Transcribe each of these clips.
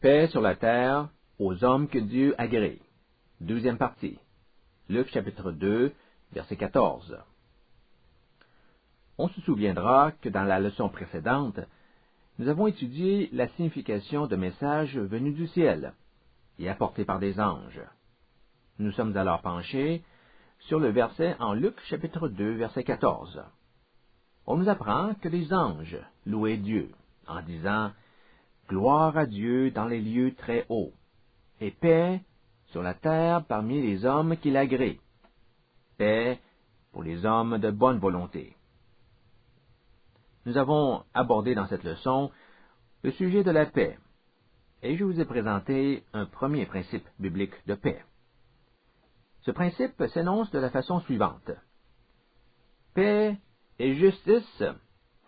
Paix sur la terre aux hommes que Dieu agrée. Deuxième partie. Luc chapitre 2, verset 14. On se souviendra que dans la leçon précédente, nous avons étudié la signification de messages venus du ciel et apportés par des anges. Nous sommes alors penchés sur le verset en Luc chapitre 2, verset 14. On nous apprend que les anges louaient Dieu en disant « Gloire à Dieu dans les lieux très hauts, et paix sur la terre parmi les hommes qui l'agréent. Paix pour les hommes de bonne volonté. » Nous avons abordé dans cette leçon le sujet de la paix, et je vous ai présenté un premier principe biblique de paix. Ce principe s'énonce de la façon suivante. Paix et justice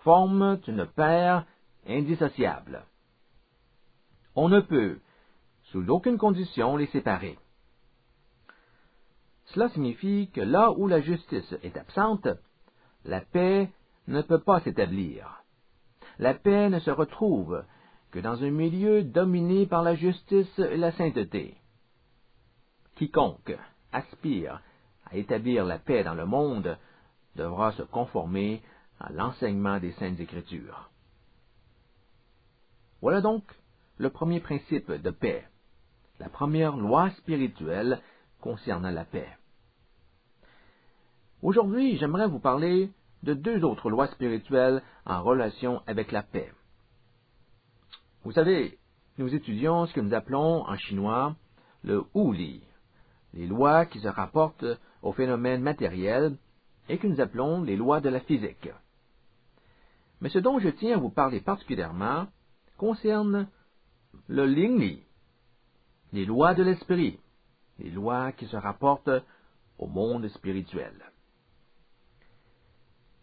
forment une paire indissociable. On ne peut, sous aucune condition, les séparer. Cela signifie que là où la justice est absente, la paix ne peut pas s'établir. La paix ne se retrouve que dans un milieu dominé par la justice et la sainteté. Quiconque aspire à établir la paix dans le monde devra se conformer à l'enseignement des Saintes Écritures. Voilà donc le premier principe de paix, la première loi spirituelle concernant la paix. Aujourd'hui, j'aimerais vous parler de deux autres lois spirituelles en relation avec la paix. Vous savez, nous étudions ce que nous appelons en chinois le Wuli, les lois qui se rapportent aux phénomènes matériels et que nous appelons les lois de la physique. Mais ce dont je tiens à vous parler particulièrement concerne le Lingli, les lois de l'esprit, les lois qui se rapportent au monde spirituel.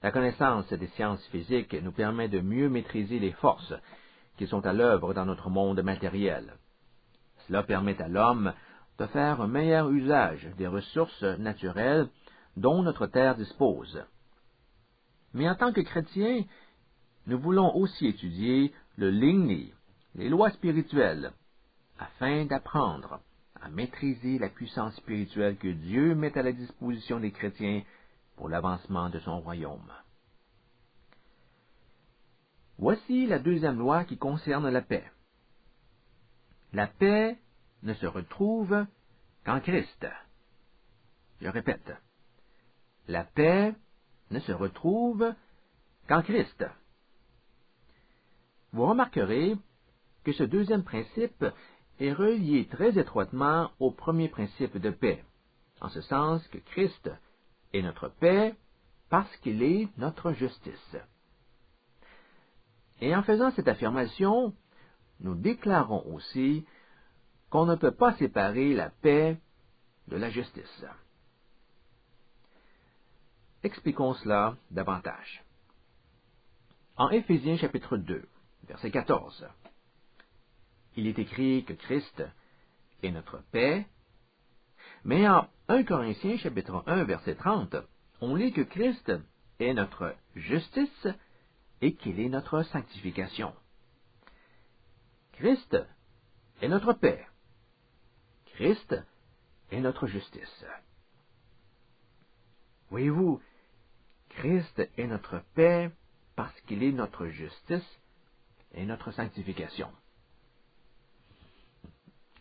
La connaissance des sciences physiques nous permet de mieux maîtriser les forces qui sont à l'œuvre dans notre monde matériel. Cela permet à l'homme de faire un meilleur usage des ressources naturelles dont notre terre dispose. Mais en tant que chrétiens, nous voulons aussi étudier le Lingli, les lois spirituelles, afin d'apprendre à maîtriser la puissance spirituelle que Dieu met à la disposition des chrétiens pour l'avancement de son royaume. Voici la deuxième loi qui concerne la paix. La paix ne se retrouve qu'en Christ. Je répète, la paix ne se retrouve qu'en Christ. Vous remarquerez que ce deuxième principe est relié très étroitement au premier principe de paix, en ce sens que Christ est notre paix parce qu'il est notre justice. Et en faisant cette affirmation, nous déclarons aussi qu'on ne peut pas séparer la paix de la justice. Expliquons cela davantage. En Éphésiens chapitre 2, verset 14, il est écrit que Christ est notre paix, mais en 1 Corinthiens chapitre 1, verset 30, on lit que Christ est notre justice et qu'il est notre sanctification. Christ est notre paix. Christ est notre justice. Voyez-vous, Christ est notre paix parce qu'il est notre justice et notre sanctification.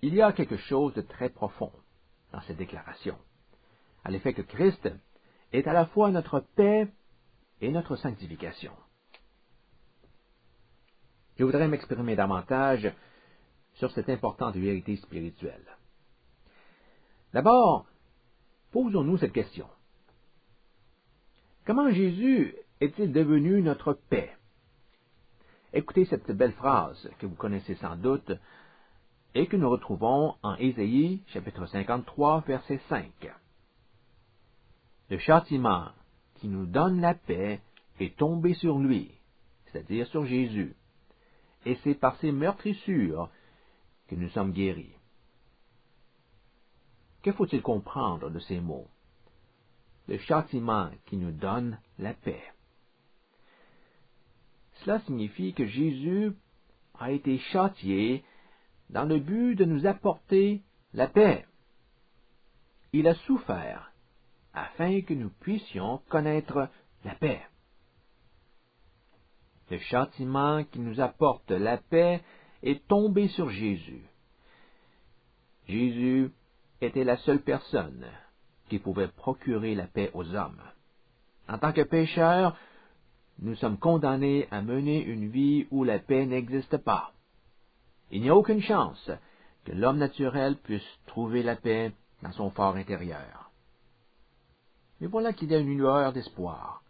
Il y a quelque chose de très profond dans cette déclaration, à l'effet que Christ est à la fois notre paix et notre sanctification. Je voudrais m'exprimer davantage sur cette importante vérité spirituelle. D'abord, posons-nous cette question. Comment Jésus est-il devenu notre paix? Écoutez cette belle phrase que vous connaissez sans doute et que nous retrouvons en Ésaïe, chapitre 53, verset 5. Le châtiment qui nous donne la paix est tombé sur lui, c'est-à-dire sur Jésus, et c'est par ses meurtrissures que nous sommes guéris. Que faut-il comprendre de ces mots? Le châtiment qui nous donne la paix. Cela signifie que Jésus a été châtié dans le but de nous apporter la paix. Il a souffert afin que nous puissions connaître la paix. Le châtiment qui nous apporte la paix est tombé sur Jésus. Jésus était la seule personne qui pouvait procurer la paix aux hommes. En tant que pécheurs, nous sommes condamnés à mener une vie où la paix n'existe pas. Il n'y a aucune chance que l'homme naturel puisse trouver la paix dans son fort intérieur. Mais voilà qu'il y a une lueur d'espoir.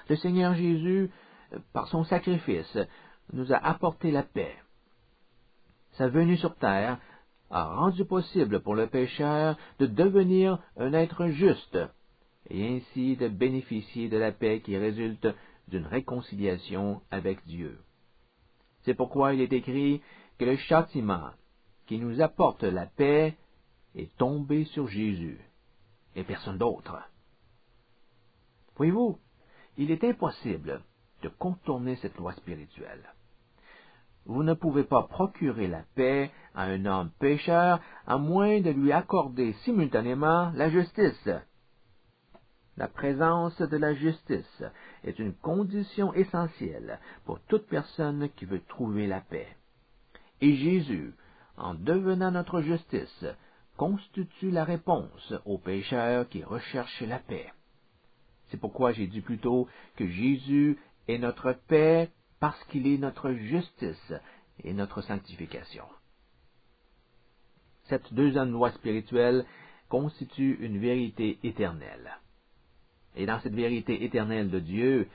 Le Seigneur Jésus, par son sacrifice, nous a apporté la paix. Sa venue sur terre a rendu possible pour le pécheur de devenir un être juste, et ainsi de bénéficier de la paix qui résulte d'une réconciliation avec Dieu. C'est pourquoi il est écrit que le châtiment qui nous apporte la paix est tombé sur Jésus, et personne d'autre. Voyez-vous, il est impossible de contourner cette loi spirituelle. Vous ne pouvez pas procurer la paix à un homme pécheur à moins de lui accorder simultanément la justice. La présence de la justice est une condition essentielle pour toute personne qui veut trouver la paix. Et Jésus, en devenant notre justice, constitue la réponse aux pécheurs qui recherchent la paix. C'est pourquoi j'ai dit plus tôt que Jésus est notre paix parce qu'il est notre justice et notre sanctification. Cette deuxième loi spirituelle constitue une vérité éternelle. Et dans cette vérité éternelle de Dieu,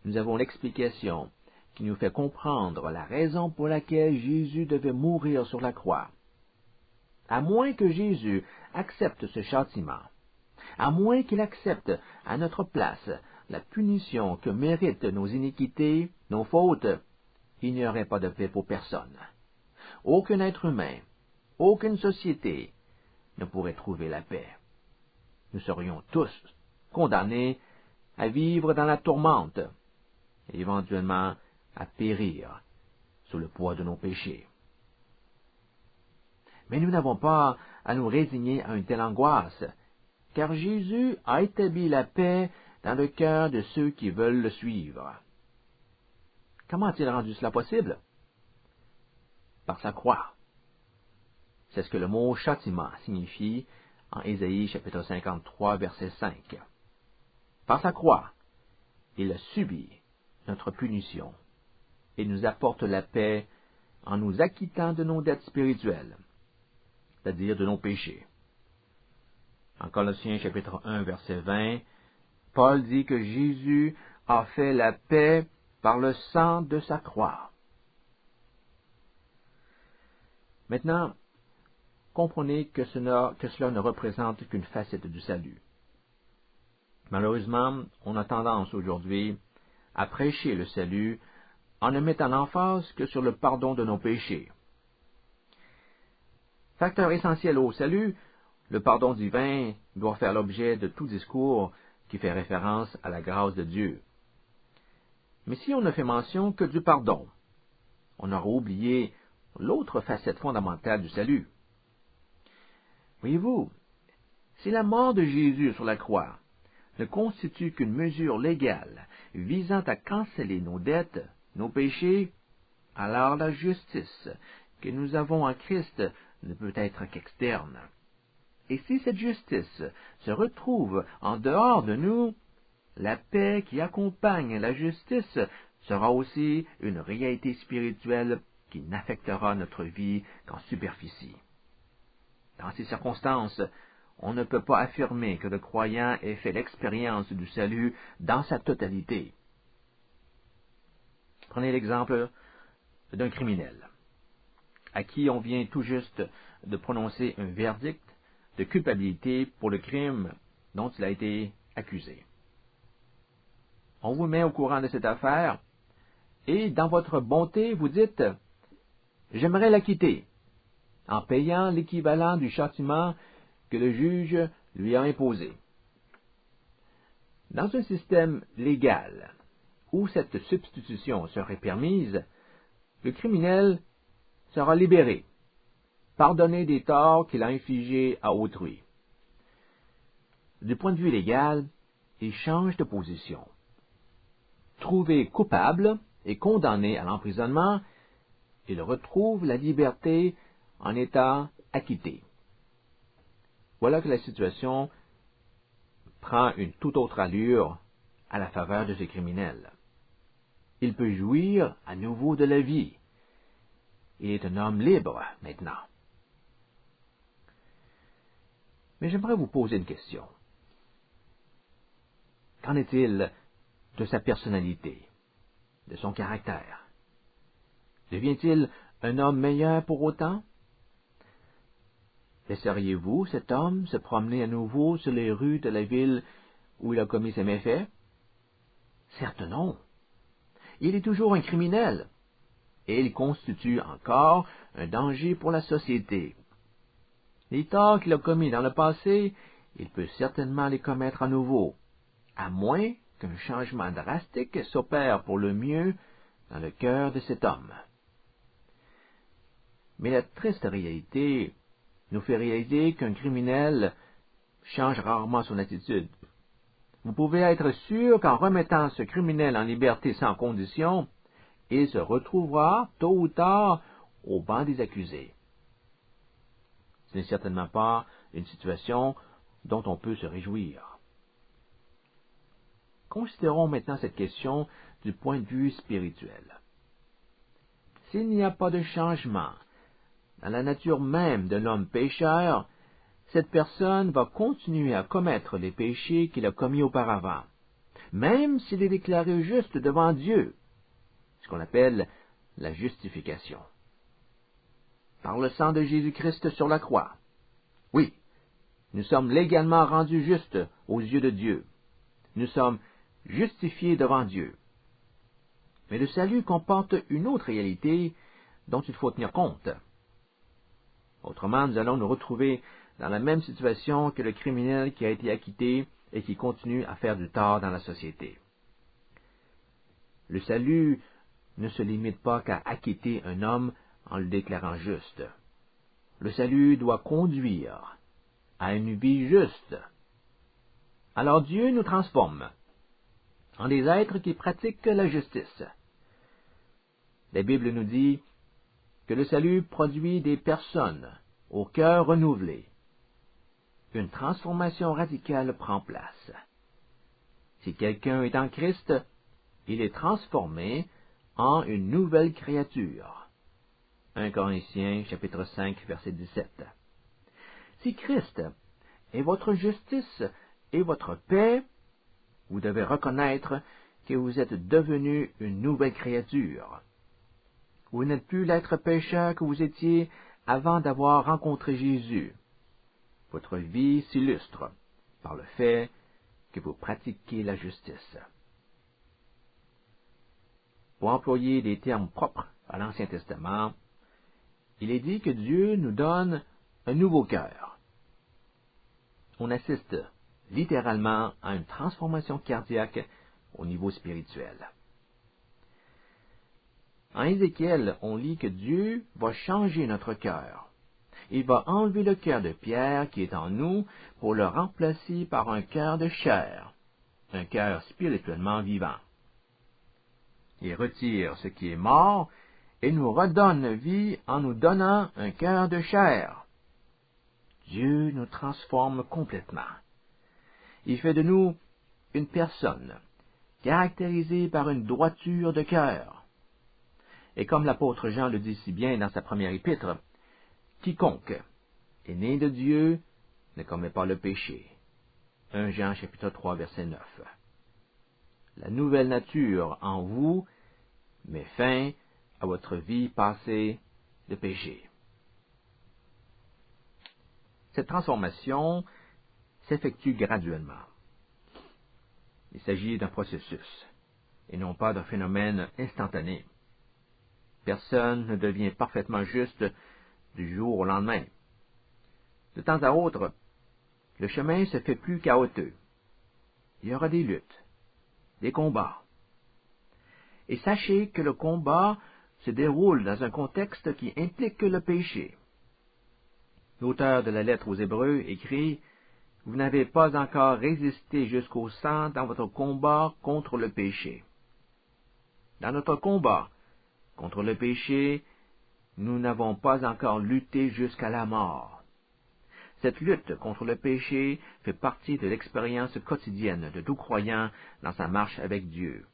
nous avons l'explication qui nous fait comprendre la raison pour laquelle Jésus devait mourir sur la croix. À moins que Jésus accepte ce châtiment, à moins qu'il accepte à notre place la punition que méritent nos iniquités, nos fautes, il n'y aurait pas de paix pour personne. Aucun être humain, aucune société ne pourrait trouver la paix. Nous serions tous condamnés à vivre dans la tourmente et éventuellement à périr sous le poids de nos péchés. Mais nous n'avons pas à nous résigner à une telle angoisse, car Jésus a établi la paix dans le cœur de ceux qui veulent le suivre. Comment a-t-il rendu cela possible? Par sa croix. C'est ce que le mot châtiment signifie en Ésaïe chapitre 53, verset 5. Par sa croix, il a subi notre punition et nous apporte la paix en nous acquittant de nos dettes spirituelles, c'est-à-dire de nos péchés. En Colossiens chapitre 1, verset 20, Paul dit que Jésus a fait la paix par le sang de sa croix. Maintenant, comprenez que cela ne représente qu'une facette du salut. Malheureusement, on a tendance aujourd'hui à prêcher le salut en ne mettant l'emphase que sur le pardon de nos péchés. Facteur essentiel au salut, le pardon divin doit faire l'objet de tout discours qui fait référence à la grâce de Dieu. Mais si on ne fait mention que du pardon, on aura oublié l'autre facette fondamentale du salut. Voyez-vous, si la mort de Jésus sur la croix ne constitue qu'une mesure légale visant à canceller nos dettes, nos péchés, alors la justice que nous avons en Christ ne peut être qu'externe. Et si cette justice se retrouve en dehors de nous, la paix qui accompagne la justice sera aussi une réalité spirituelle qui n'affectera notre vie qu'en superficie. Dans ces circonstances, on ne peut pas affirmer que le croyant ait fait l'expérience du salut dans sa totalité. Prenez l'exemple d'un criminel, à qui on vient tout juste de prononcer un verdict de culpabilité pour le crime dont il a été accusé. On vous met au courant de cette affaire, et dans votre bonté, vous dites « J'aimerais l'acquitter » en payant l'équivalent du châtiment que le juge lui a imposé. Dans un système légal où cette substitution serait permise, le criminel sera libéré pardonner des torts qu'il a infligés à autrui. Du point de vue légal, il change de position. Trouvé coupable et condamné à l'emprisonnement, il retrouve la liberté en étant acquitté. Voilà que la situation prend une toute autre allure à la faveur de ce criminel. Il peut jouir à nouveau de la vie. Il est un homme libre maintenant. Mais j'aimerais vous poser une question. Qu'en est-il de sa personnalité, de son caractère? Devient-il un homme meilleur pour autant? Laisseriez-vous cet homme se promener à nouveau sur les rues de la ville où il a commis ses méfaits? Certes non. Il est toujours un criminel, et il constitue encore un danger pour la société. Les torts qu'il a commis dans le passé, il peut certainement les commettre à nouveau, à moins qu'un changement drastique s'opère pour le mieux dans le cœur de cet homme. Mais la triste réalité nous fait réaliser qu'un criminel change rarement son attitude. Vous pouvez être sûr qu'en remettant ce criminel en liberté sans condition, il se retrouvera tôt ou tard au banc des accusés. Ce n'est certainement pas une situation dont on peut se réjouir. Considérons maintenant cette question du point de vue spirituel. S'il n'y a pas de changement dans la nature même de l'homme pécheur, cette personne va continuer à commettre les péchés qu'il a commis auparavant, même s'il est déclaré juste devant Dieu, ce qu'on appelle la justification. Par le sang de Jésus-Christ sur la croix. Oui, nous sommes légalement rendus justes aux yeux de Dieu. Nous sommes justifiés devant Dieu. Mais le salut comporte une autre réalité dont il faut tenir compte. Autrement, nous allons nous retrouver dans la même situation que le criminel qui a été acquitté et qui continue à faire du tort dans la société. Le salut ne se limite pas qu'à acquitter un homme en le déclarant juste. Le salut doit conduire à une vie juste. Alors Dieu nous transforme en des êtres qui pratiquent la justice. La Bible nous dit que le salut produit des personnes au cœur renouvelé. Une transformation radicale prend place. Si quelqu'un est en Christ, il est transformé en une nouvelle créature. 1 Corinthiens, chapitre 5, verset 17. Si Christ est votre justice et votre paix, vous devez reconnaître que vous êtes devenu une nouvelle créature. Vous n'êtes plus l'être pécheur que vous étiez avant d'avoir rencontré Jésus. Votre vie s'illustre par le fait que vous pratiquez la justice. Pour employer des termes propres à l'Ancien Testament, il est dit que Dieu nous donne un nouveau cœur. On assiste littéralement à une transformation cardiaque au niveau spirituel. En Ézéchiel, on lit que Dieu va changer notre cœur. Il va enlever le cœur de pierre qui est en nous pour le remplacer par un cœur de chair, un cœur spirituellement vivant. Il retire ce qui est mort et nous redonne vie en nous donnant un cœur de chair. Dieu nous transforme complètement. Il fait de nous une personne caractérisée par une droiture de cœur. Et comme l'apôtre Jean le dit si bien dans sa première épître, quiconque est né de Dieu ne commet pas le péché. 1 Jean chapitre 3 verset 9. La nouvelle nature en vous met fin à votre vie passée de péché. Cette transformation s'effectue graduellement. Il s'agit d'un processus et non pas d'un phénomène instantané. Personne ne devient parfaitement juste du jour au lendemain. De temps à autre, le chemin se fait plus chaotique. Il y aura des luttes, des combats. Et sachez que le combat se déroule dans un contexte qui implique le péché. L'auteur de la lettre aux Hébreux écrit « Vous n'avez pas encore résisté jusqu'au sang dans votre combat contre le péché. » Dans notre combat contre le péché, nous n'avons pas encore lutté jusqu'à la mort. Cette lutte contre le péché fait partie de l'expérience quotidienne de tout croyant dans sa marche avec Dieu.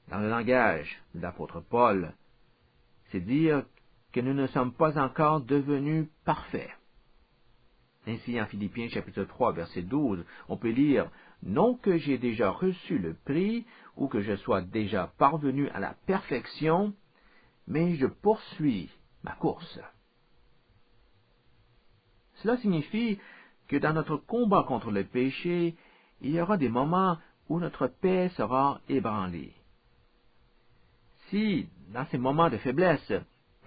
Dans le langage de l'apôtre Paul, c'est dire que nous ne sommes pas encore devenus parfaits. Ainsi, en Philippiens chapitre 3, verset 12, on peut lire « Non que j'ai déjà reçu le prix ou que je sois déjà parvenu à la perfection, mais je poursuis ma course. » Cela signifie que dans notre combat contre le péché, il y aura des moments où notre paix sera ébranlée. Si, dans ces moments de faiblesse,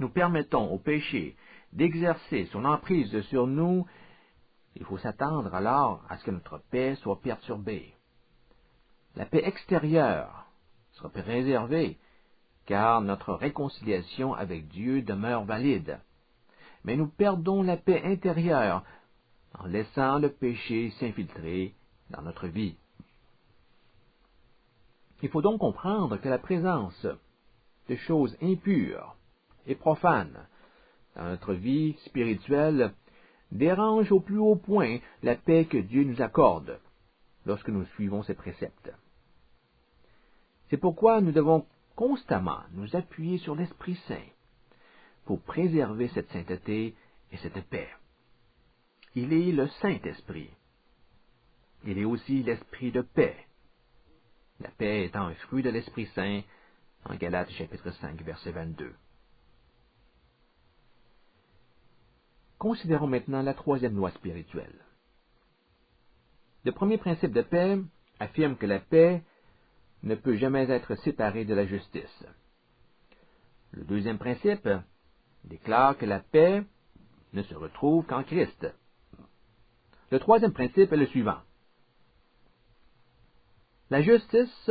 nous permettons au péché d'exercer son emprise sur nous, il faut s'attendre alors à ce que notre paix soit perturbée. La paix extérieure sera préservée, car notre réconciliation avec Dieu demeure valide. Mais nous perdons la paix intérieure en laissant le péché s'infiltrer dans notre vie. Il faut donc comprendre que la présence de choses impures et profanes dans notre vie spirituelle dérange au plus haut point la paix que Dieu nous accorde lorsque nous suivons ses préceptes. C'est pourquoi nous devons constamment nous appuyer sur l'Esprit Saint pour préserver cette sainteté et cette paix. Il est le Saint-Esprit. Il est aussi l'Esprit de paix. La paix étant un fruit de l'Esprit Saint, en Galates chapitre 5, verset 22. Considérons maintenant la troisième loi spirituelle. Le premier principe de paix affirme que la paix ne peut jamais être séparée de la justice. Le deuxième principe déclare que la paix ne se retrouve qu'en Christ. Le troisième principe est le suivant. La justice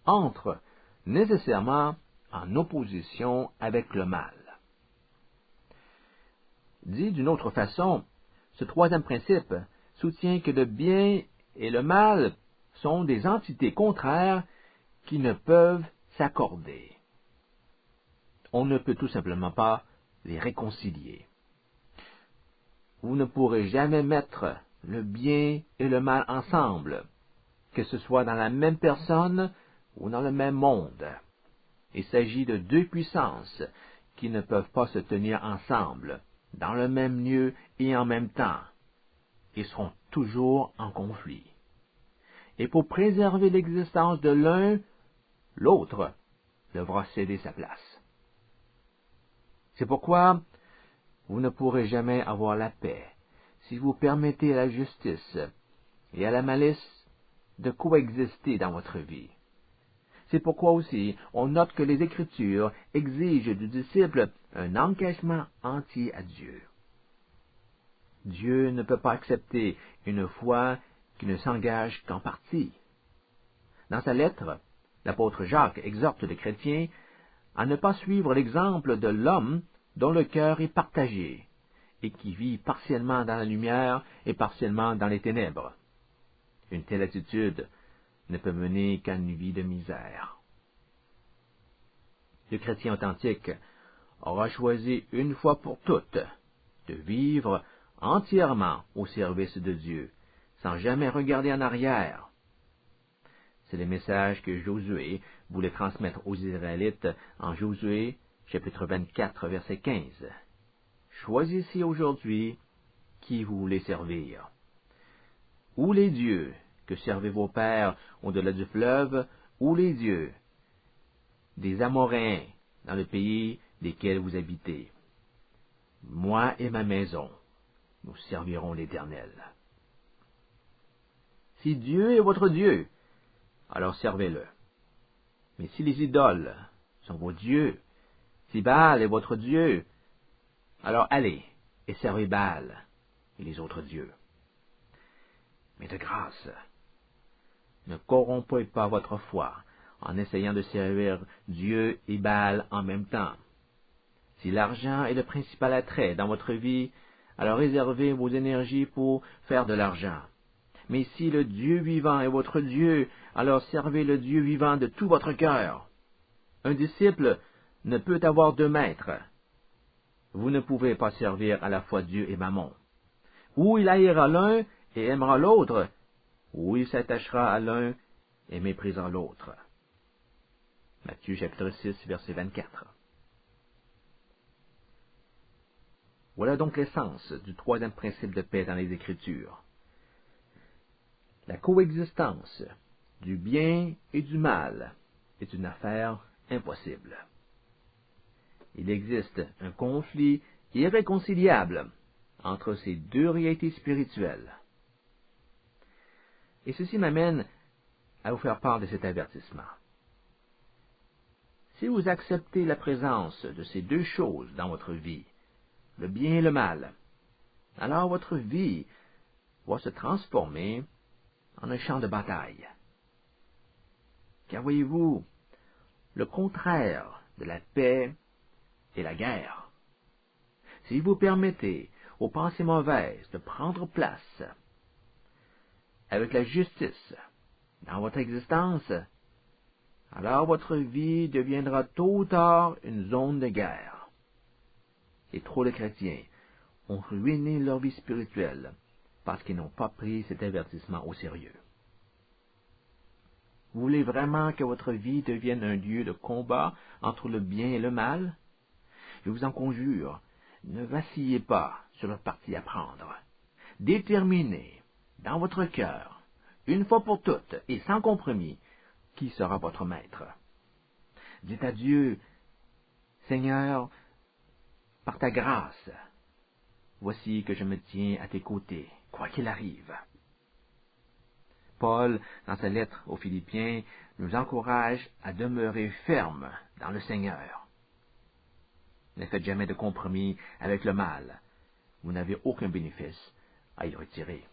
entre nécessairement en opposition avec le mal. Dit d'une autre façon, ce troisième principe soutient que le bien et le mal sont des entités contraires qui ne peuvent s'accorder. On ne peut tout simplement pas les réconcilier. Vous ne pourrez jamais mettre le bien et le mal ensemble, que ce soit dans la même personne ou dans le même monde. Il s'agit de deux puissances qui ne peuvent pas se tenir ensemble, dans le même lieu et en même temps. Ils seront toujours en conflit. Et pour préserver l'existence de l'un, l'autre devra céder sa place. C'est pourquoi vous ne pourrez jamais avoir la paix si vous permettez à la justice et à la malice de coexister dans votre vie. C'est pourquoi aussi on note que les Écritures exigent du disciple un engagement entier à Dieu. Dieu ne peut pas accepter une foi qui ne s'engage qu'en partie. Dans sa lettre, l'apôtre Jacques exhorte les chrétiens à ne pas suivre l'exemple de l'homme dont le cœur est partagé et qui vit partiellement dans la lumière et partiellement dans les ténèbres. Une telle attitude ne peut mener qu'à une vie de misère. Le chrétien authentique aura choisi une fois pour toutes de vivre entièrement au service de Dieu, sans jamais regarder en arrière. C'est le message que Josué voulait transmettre aux Israélites en Josué, chapitre 24, verset 15. Choisissez aujourd'hui qui vous voulez servir. Ou les dieux que servaient vos pères au-delà du fleuve, ou les dieux des Amoréens dans le pays desquels vous habitez. Moi et ma maison, nous servirons l'Éternel. Si Dieu est votre Dieu, alors servez-le. Mais si les idoles sont vos dieux, si Baal est votre Dieu, alors allez et servez Baal et les autres dieux. Mais de grâce, ne corrompez pas votre foi en essayant de servir Dieu et Baal en même temps. Si l'argent est le principal attrait dans votre vie, alors réservez vos énergies pour faire de l'argent. Mais si le Dieu vivant est votre Dieu, alors servez le Dieu vivant de tout votre cœur. Un disciple ne peut avoir deux maîtres. Vous ne pouvez pas servir à la fois Dieu et Mammon. Ou il haïra l'un et aimera l'autre, ou il s'attachera à l'un et méprisera l'autre. Matthieu chapitre 6, verset 24. Voilà donc l'essence du troisième principe de paix dans les Écritures. La coexistence du bien et du mal est une affaire impossible. Il existe un conflit irréconciliable entre ces deux réalités spirituelles. Et ceci m'amène à vous faire part de cet avertissement. Si vous acceptez la présence de ces deux choses dans votre vie, le bien et le mal, alors votre vie va se transformer en un champ de bataille. Car voyez-vous, le contraire de la paix est la guerre. Si vous permettez aux pensées mauvaises de prendre place avec la justice dans votre existence, alors votre vie deviendra tôt ou tard une zone de guerre. Et trop de chrétiens ont ruiné leur vie spirituelle parce qu'ils n'ont pas pris cet avertissement au sérieux. Vous voulez vraiment que votre vie devienne un lieu de combat entre le bien et le mal? Je vous en conjure, ne vacillez pas sur le parti à prendre. Déterminez dans votre cœur, une fois pour toutes et sans compromis, qui sera votre maître. Dites à Dieu, Seigneur, par ta grâce, voici que je me tiens à tes côtés, quoi qu'il arrive. Paul, dans sa lettre aux Philippiens, nous encourage à demeurer fermes dans le Seigneur. Ne faites jamais de compromis avec le mal. Vous n'avez aucun bénéfice à y retirer.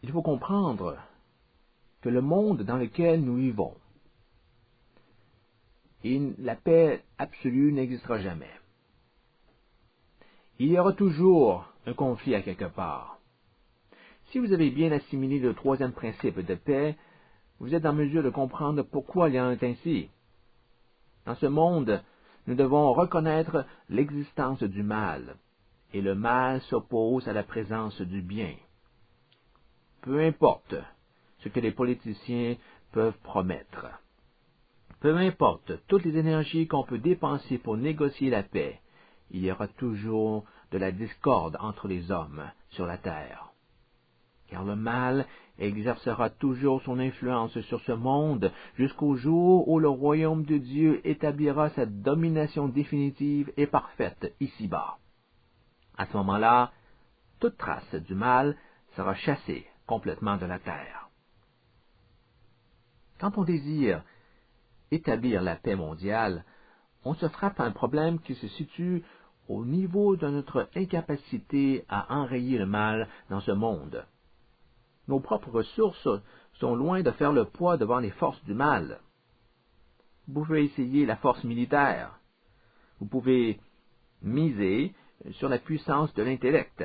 Il faut comprendre que le monde dans lequel nous vivons, la paix absolue n'existera jamais. Il y aura toujours un conflit à quelque part. Si vous avez bien assimilé le troisième principe de paix, vous êtes en mesure de comprendre pourquoi il en est ainsi. Dans ce monde, nous devons reconnaître l'existence du mal, et le mal s'oppose à la présence du bien. Peu importe ce que les politiciens peuvent promettre. Peu importe toutes les énergies qu'on peut dépenser pour négocier la paix, il y aura toujours de la discorde entre les hommes sur la terre. Car le mal exercera toujours son influence sur ce monde jusqu'au jour où le royaume de Dieu établira sa domination définitive et parfaite ici-bas. À ce moment-là, toute trace du mal sera chassée complètement de la terre. Quand on désire établir la paix mondiale, on se frappe à un problème qui se situe au niveau de notre incapacité à enrayer le mal dans ce monde. Nos propres ressources sont loin de faire le poids devant les forces du mal. Vous pouvez essayer la force militaire. Vous pouvez miser sur la puissance de l'intellect.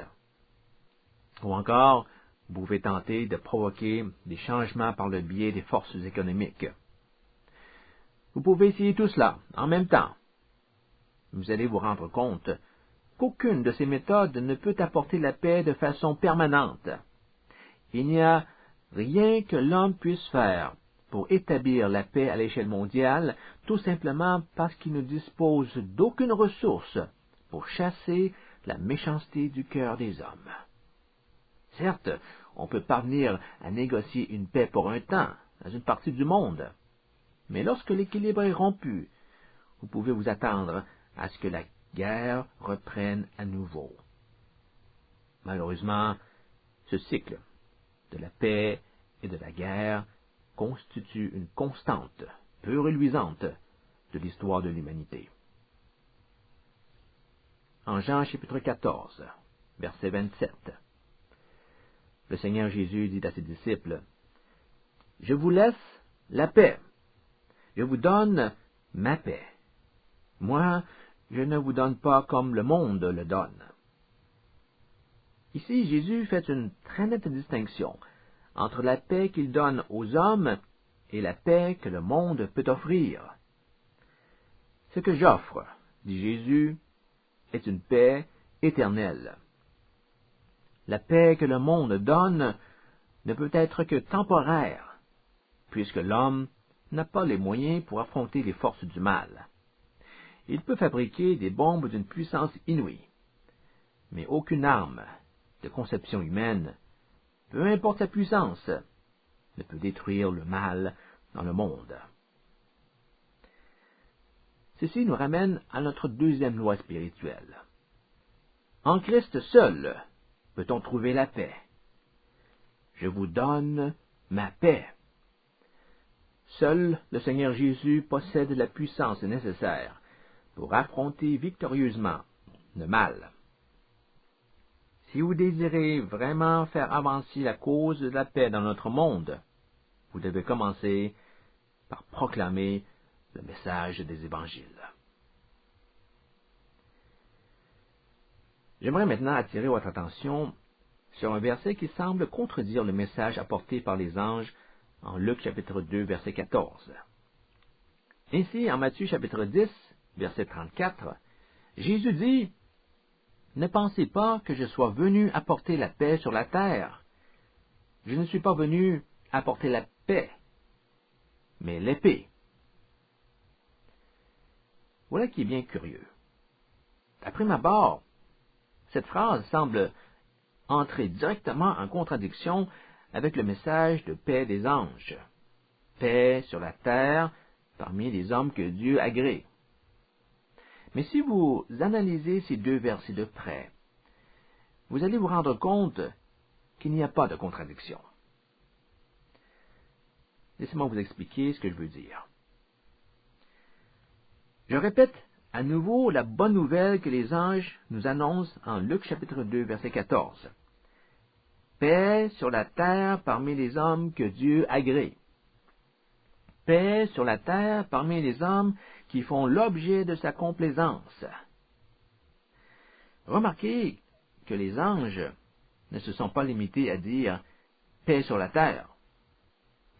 Ou encore, vous pouvez tenter de provoquer des changements par le biais des forces économiques. Vous pouvez essayer tout cela en même temps. Vous allez vous rendre compte qu'aucune de ces méthodes ne peut apporter la paix de façon permanente. Il n'y a rien que l'homme puisse faire pour établir la paix à l'échelle mondiale, tout simplement parce qu'il ne dispose d'aucune ressource pour chasser la méchanceté du cœur des hommes. Certes, on peut parvenir à négocier une paix pour un temps, dans une partie du monde, mais lorsque l'équilibre est rompu, vous pouvez vous attendre à ce que la guerre reprenne à nouveau. Malheureusement, ce cycle de la paix et de la guerre constitue une constante, peu reluisante, de l'histoire de l'humanité. En Jean chapitre 14, verset 27, le Seigneur Jésus dit à ses disciples, « Je vous laisse la paix, je vous donne ma paix. Moi, je ne vous donne pas comme le monde le donne. Ici, Jésus fait une très nette distinction entre la paix qu'il donne aux hommes et la paix que le monde peut offrir. Ce que j'offre, dit Jésus, est une paix éternelle. La paix que le monde donne ne peut être que temporaire, puisque l'homme n'a pas les moyens pour affronter les forces du mal. Il peut fabriquer des bombes d'une puissance inouïe, mais aucune arme de conception humaine, peu importe sa puissance, ne peut détruire le mal dans le monde. Ceci nous ramène à notre deuxième loi spirituelle. En Christ seul peut-on trouver la paix. Je vous donne ma paix. Seul le Seigneur Jésus possède la puissance nécessaire pour affronter victorieusement le mal. Si vous désirez vraiment faire avancer la cause de la paix dans notre monde, vous devez commencer par proclamer le message des évangiles. J'aimerais maintenant attirer votre attention sur un verset qui semble contredire le message apporté par les anges en Luc chapitre 2, verset 14. Ainsi, en Matthieu chapitre 10, verset 34, Jésus dit, « Ne pensez pas que je sois venu apporter la paix sur la terre. Je ne suis pas venu apporter la paix, mais l'épée. » Voilà qui est bien curieux. À prime abord, cette phrase semble entrer directement en contradiction avec le message de paix des anges. Paix sur la terre parmi les hommes que Dieu agrée. Mais si vous analysez ces deux versets de près, vous allez vous rendre compte qu'il n'y a pas de contradiction. Laissez-moi vous expliquer ce que je veux dire. Je répète à nouveau la bonne nouvelle que les anges nous annoncent en Luc chapitre 2, verset 14. Paix sur la terre parmi les hommes que Dieu agrée. Paix sur la terre parmi les hommes qui font l'objet de sa complaisance. Remarquez que les anges ne se sont pas limités à dire paix sur la terre.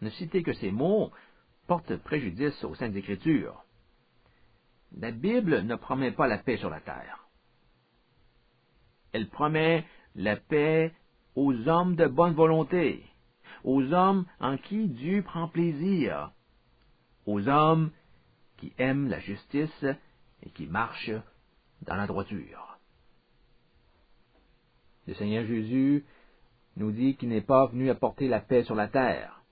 Ne citez que ces mots portent préjudice aux Saintes Écritures. La Bible ne promet pas la paix sur la terre. Elle promet la paix aux hommes de bonne volonté, aux hommes en qui Dieu prend plaisir, aux hommes qui aiment la justice et qui marchent dans la droiture. Le Seigneur Jésus nous dit qu'il n'est pas venu apporter la paix sur la terre.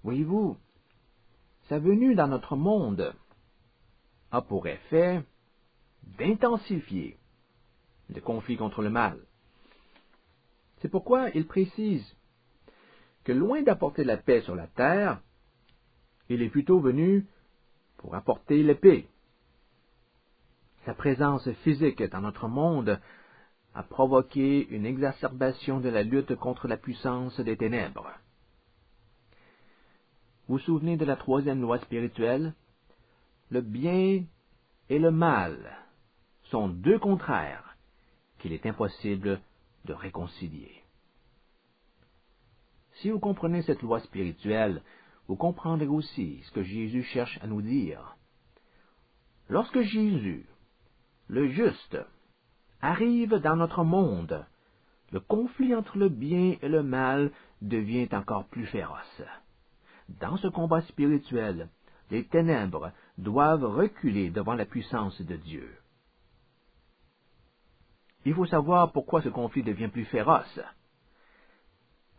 Voyez-vous, sa venue dans notre monde a pour effet d'intensifier le conflit contre le mal. C'est pourquoi il précise que loin d'apporter la paix sur la terre, il est plutôt venu pour apporter l'épée. Sa présence physique dans notre monde a provoqué une exacerbation de la lutte contre la puissance des ténèbres. Vous vous souvenez de la troisième loi spirituelle? Le bien et le mal sont deux contraires qu'il est impossible de réconcilier. Si vous comprenez cette loi spirituelle, vous comprendrez aussi ce que Jésus cherche à nous dire. Lorsque Jésus, le juste, arrive dans notre monde, le conflit entre le bien et le mal devient encore plus féroce. Dans ce combat spirituel, les ténèbres doivent reculer devant la puissance de Dieu. Il faut savoir pourquoi ce conflit devient plus féroce.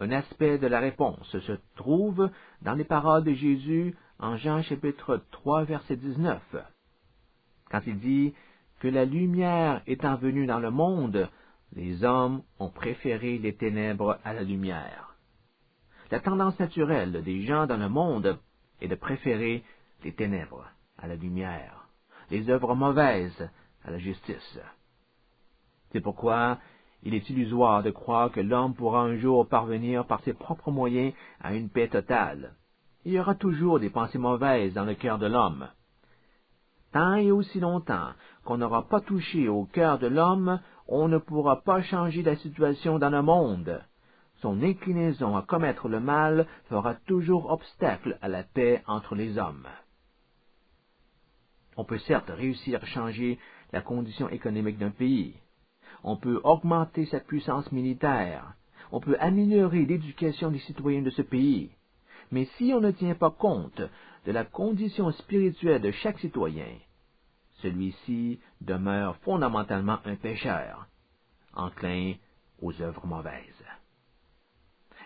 Un aspect de la réponse se trouve dans les paroles de Jésus en Jean chapitre 3, verset 19, quand il dit que la lumière étant venue dans le monde, les hommes ont préféré les ténèbres à la lumière. La tendance naturelle des gens dans le monde est de préférer les ténèbres à la lumière, les œuvres mauvaises à la justice. C'est pourquoi il est illusoire de croire que l'homme pourra un jour parvenir par ses propres moyens à une paix totale. Il y aura toujours des pensées mauvaises dans le cœur de l'homme. Tant et aussi longtemps qu'on n'aura pas touché au cœur de l'homme, on ne pourra pas changer la situation dans le monde. Son inclinaison à commettre le mal fera toujours obstacle à la paix entre les hommes. On peut certes réussir à changer la condition économique d'un pays. On peut augmenter sa puissance militaire. On peut améliorer l'éducation des citoyens de ce pays. Mais si on ne tient pas compte de la condition spirituelle de chaque citoyen, celui-ci demeure fondamentalement un pécheur, enclin aux œuvres mauvaises.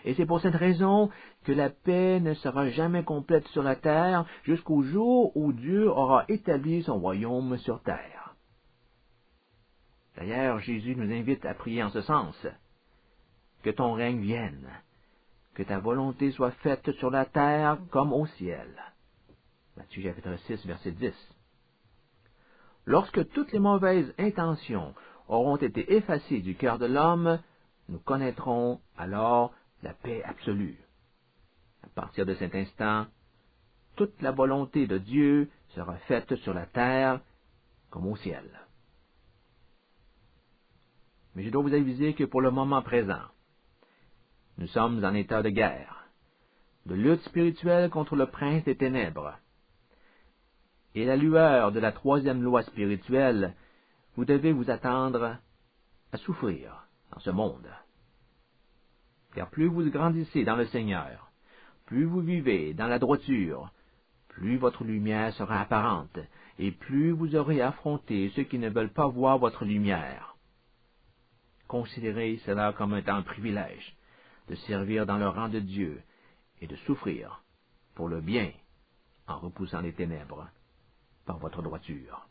Et c'est pour cette raison que la paix ne sera jamais complète sur la terre jusqu'au jour où Dieu aura établi son royaume sur terre. D'ailleurs, Jésus nous invite à prier en ce sens. Que ton règne vienne, que ta volonté soit faite sur la terre comme au ciel. Matthieu chapitre 6, verset 10. Lorsque toutes les mauvaises intentions auront été effacées du cœur de l'homme, nous connaîtrons alors la paix absolue. À partir de cet instant, toute la volonté de Dieu sera faite sur la terre comme au ciel. Mais je dois vous aviser que pour le moment présent, nous sommes en état de guerre, de lutte spirituelle contre le prince des ténèbres. Et la lueur de la troisième loi spirituelle, vous devez vous attendre à souffrir dans ce monde. Car plus vous grandissez dans le Seigneur, plus vous vivez dans la droiture, plus votre lumière sera apparente, et plus vous aurez affronté ceux qui ne veulent pas voir votre lumière. Considérez cela comme un privilège de servir dans le rang de Dieu et de souffrir pour le bien en repoussant les ténèbres par votre droiture.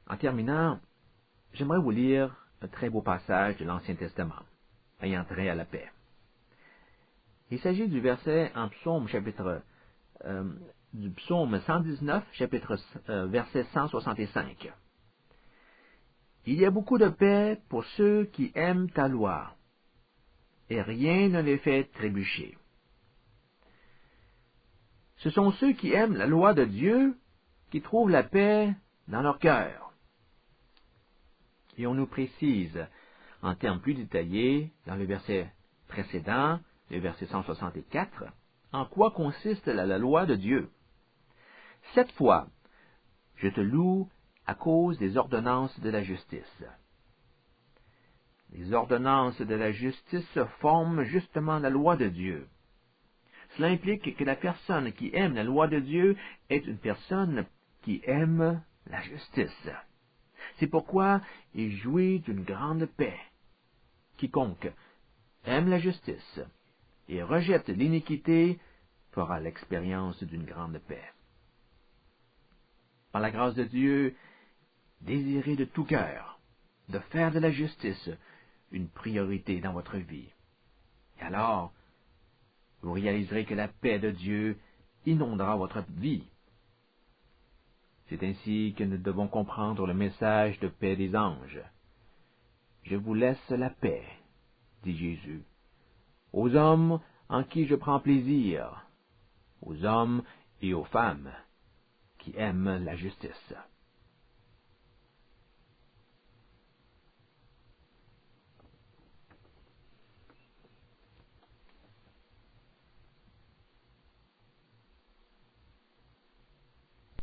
En terminant, j'aimerais vous lire un très beau passage de l'Ancien Testament, ayant trait à la paix. Il s'agit du verset en psaume, du psaume 119, verset 165. Il y a beaucoup de paix pour ceux qui aiment ta loi, et rien ne les fait trébucher. Ce sont ceux qui aiment la loi de Dieu qui trouvent la paix dans leur cœur. Et on nous précise, en termes plus détaillés, dans le verset précédent, le verset 164, en quoi consiste la loi de Dieu. Cette fois, je te loue à cause des ordonnances de la justice. Les ordonnances de la justice forment justement la loi de Dieu. Cela implique que la personne qui aime la loi de Dieu est une personne qui aime la justice. C'est pourquoi il jouit d'une grande paix. Quiconque aime la justice et rejette l'iniquité fera l'expérience d'une grande paix. Par la grâce de Dieu, désirez de tout cœur de faire de la justice une priorité dans votre vie. Et alors, vous réaliserez que la paix de Dieu inondera votre vie. C'est ainsi que nous devons comprendre le message de paix des anges. Je vous laisse la paix, dit Jésus, aux hommes en qui je prends plaisir, aux hommes et aux femmes qui aiment la justice.